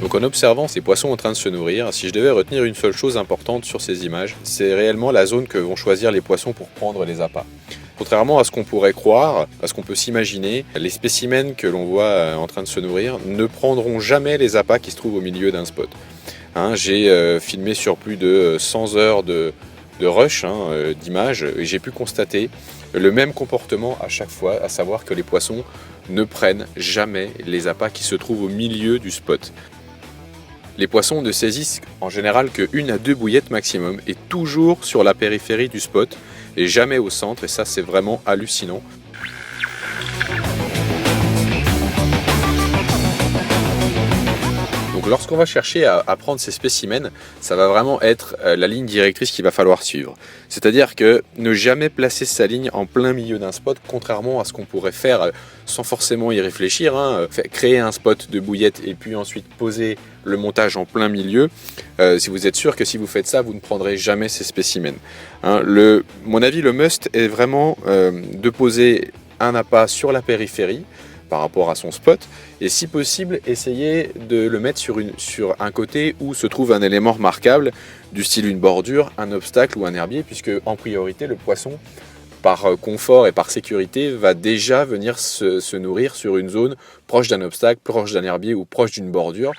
Donc en observant ces poissons en train de se nourrir, si je devais retenir une seule chose importante sur ces images, c'est réellement la zone que vont choisir les poissons pour prendre les appâts. Contrairement à ce qu'on pourrait croire, à ce qu'on peut s'imaginer, les spécimens que l'on voit en train de se nourrir ne prendront jamais les appâts qui se trouvent au milieu d'un spot. J'ai filmé sur plus de 100 heures de rush, d'images, et j'ai pu constater le même comportement à chaque fois, à savoir que les poissons ne prennent jamais les appâts qui se trouvent au milieu du spot. Les poissons ne saisissent en général que 1 à 2 bouillettes maximum et toujours sur la périphérie du spot et jamais au centre, et ça c'est vraiment hallucinant. Donc lorsqu'on va chercher à prendre ces spécimens, ça va vraiment être la ligne directrice qu'il va falloir suivre. C'est-à-dire que ne jamais placer sa ligne en plein milieu d'un spot, contrairement à ce qu'on pourrait faire sans forcément y réfléchir, créer un spot de bouillettes et puis ensuite poser le montage en plein milieu. Si vous êtes sûr que si vous faites ça, vous ne prendrez jamais ces spécimens. Mon avis, le must est vraiment de poser un appât sur la périphérie par rapport à son spot, et si possible essayer de le mettre sur un côté où se trouve un élément remarquable du style une bordure, un obstacle ou un herbier, puisque en priorité le poisson par confort et par sécurité va déjà venir se nourrir sur une zone proche d'un obstacle, proche d'un herbier ou proche d'une bordure.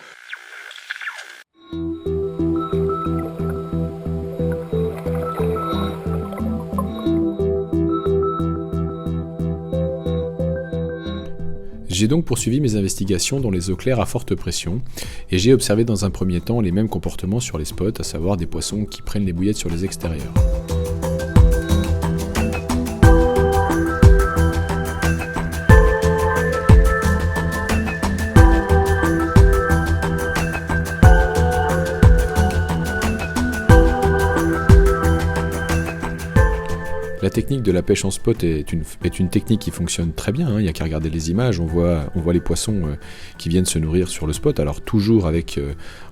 J'ai donc poursuivi mes investigations dans les eaux claires à forte pression et j'ai observé dans un premier temps les mêmes comportements sur les spots, à savoir des poissons qui prennent les bouillettes sur les extérieurs. La technique de la pêche en spot est une technique qui fonctionne très bien, il n'y a qu'à regarder les images, on voit les poissons qui viennent se nourrir sur le spot, alors toujours avec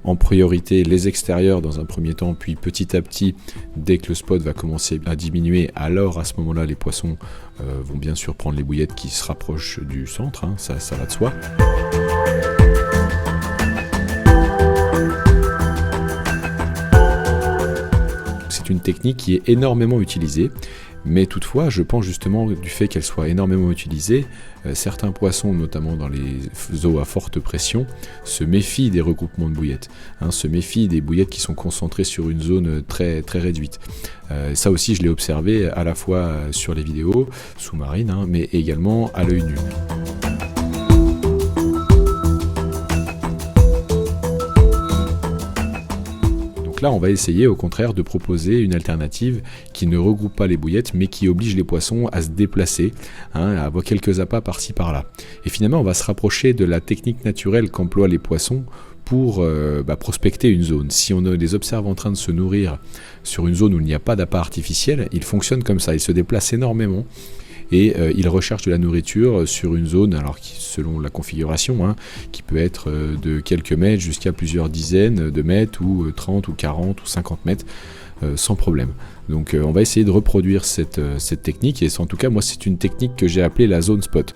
en priorité les extérieurs dans un premier temps, puis petit à petit, dès que le spot va commencer à diminuer, alors à ce moment-là les poissons vont bien sûr prendre les bouillettes qui se rapprochent du centre, ça va de soi. C'est une technique qui est énormément utilisée, mais toutefois, je pense justement du fait qu'elle soit énormément utilisée, certains poissons, notamment dans les eaux à forte pression, se méfient des regroupements de bouillettes, se méfient des bouillettes qui sont concentrées sur une zone très, très réduite. Ça aussi, je l'ai observé à la fois sur les vidéos sous-marines, mais également à l'œil nu. Là, on va essayer au contraire de proposer une alternative qui ne regroupe pas les bouillettes mais qui oblige les poissons à se déplacer, à avoir quelques appâts par-ci par-là. Et finalement, on va se rapprocher de la technique naturelle qu'emploient les poissons pour prospecter une zone. Si on les observe en train de se nourrir sur une zone où il n'y a pas d'appât artificiel, ils fonctionnent comme ça, ils se déplacent énormément. Et ils recherchent de la nourriture sur une zone, alors selon la configuration, qui peut être de quelques mètres jusqu'à plusieurs dizaines de mètres, ou 30 ou 40 ou 50 mètres, sans problème. Donc on va essayer de reproduire cette technique, et en tout cas moi c'est une technique que j'ai appelée la zone spot.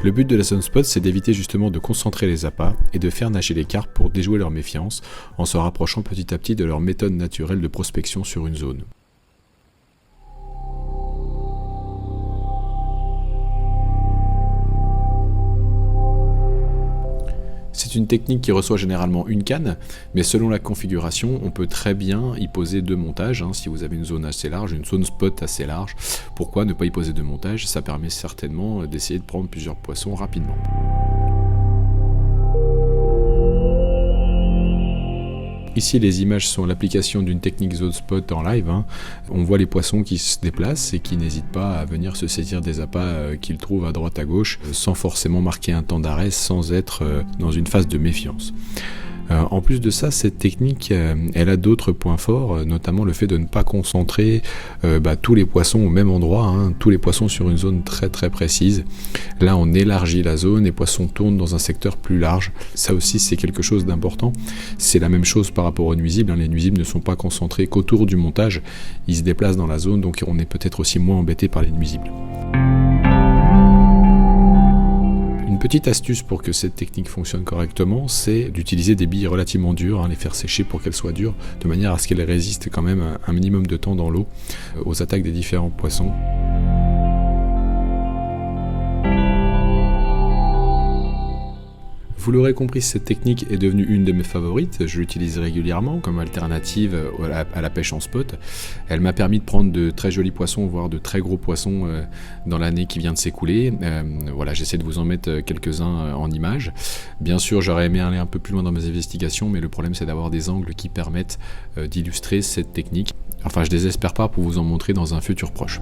Le but de la zone spot, c'est d'éviter justement de concentrer les appâts et de faire nager les carpes pour déjouer leur méfiance, en se rapprochant petit à petit de leur méthode naturelle de prospection sur une zone. C'est une technique qui reçoit généralement une canne, mais selon la configuration, on peut très bien y poser 2 montages. Si vous avez une zone assez large, une zone spot assez large, pourquoi ne pas y poser 2 montages? Ça permet certainement d'essayer de prendre plusieurs poissons rapidement. Ici, les images sont l'application d'une technique zone spot en live. On voit les poissons qui se déplacent et qui n'hésitent pas à venir se saisir des appâts qu'ils trouvent à droite à gauche, sans forcément marquer un temps d'arrêt, sans être dans une phase de méfiance. En plus de ça, cette technique, elle a d'autres points forts, notamment le fait de ne pas concentrer tous les poissons au même endroit, tous les poissons sur une zone très très précise. Là, on élargit la zone, les poissons tournent dans un secteur plus large. Ça aussi, c'est quelque chose d'important. C'est la même chose par rapport aux nuisibles. Les nuisibles ne sont pas concentrés qu'autour du montage. Ils se déplacent dans la zone, donc on est peut-être aussi moins embêté par les nuisibles. Une Une petite astuce pour que cette technique fonctionne correctement, c'est d'utiliser des billes relativement dures, les faire sécher pour qu'elles soient dures, de manière à ce qu'elles résistent quand même un minimum de temps dans l'eau aux attaques des différents poissons. Vous l'aurez compris, cette technique est devenue une de mes favorites. Je l'utilise régulièrement comme alternative à la pêche en spot. Elle m'a permis de prendre de très jolis poissons, voire de très gros poissons dans l'année qui vient de s'écouler. Voilà, j'essaie de vous en mettre quelques-uns en images. Bien sûr, j'aurais aimé aller un peu plus loin dans mes investigations, mais le problème c'est d'avoir des angles qui permettent d'illustrer cette technique. Enfin, je désespère pas pour vous en montrer dans un futur proche.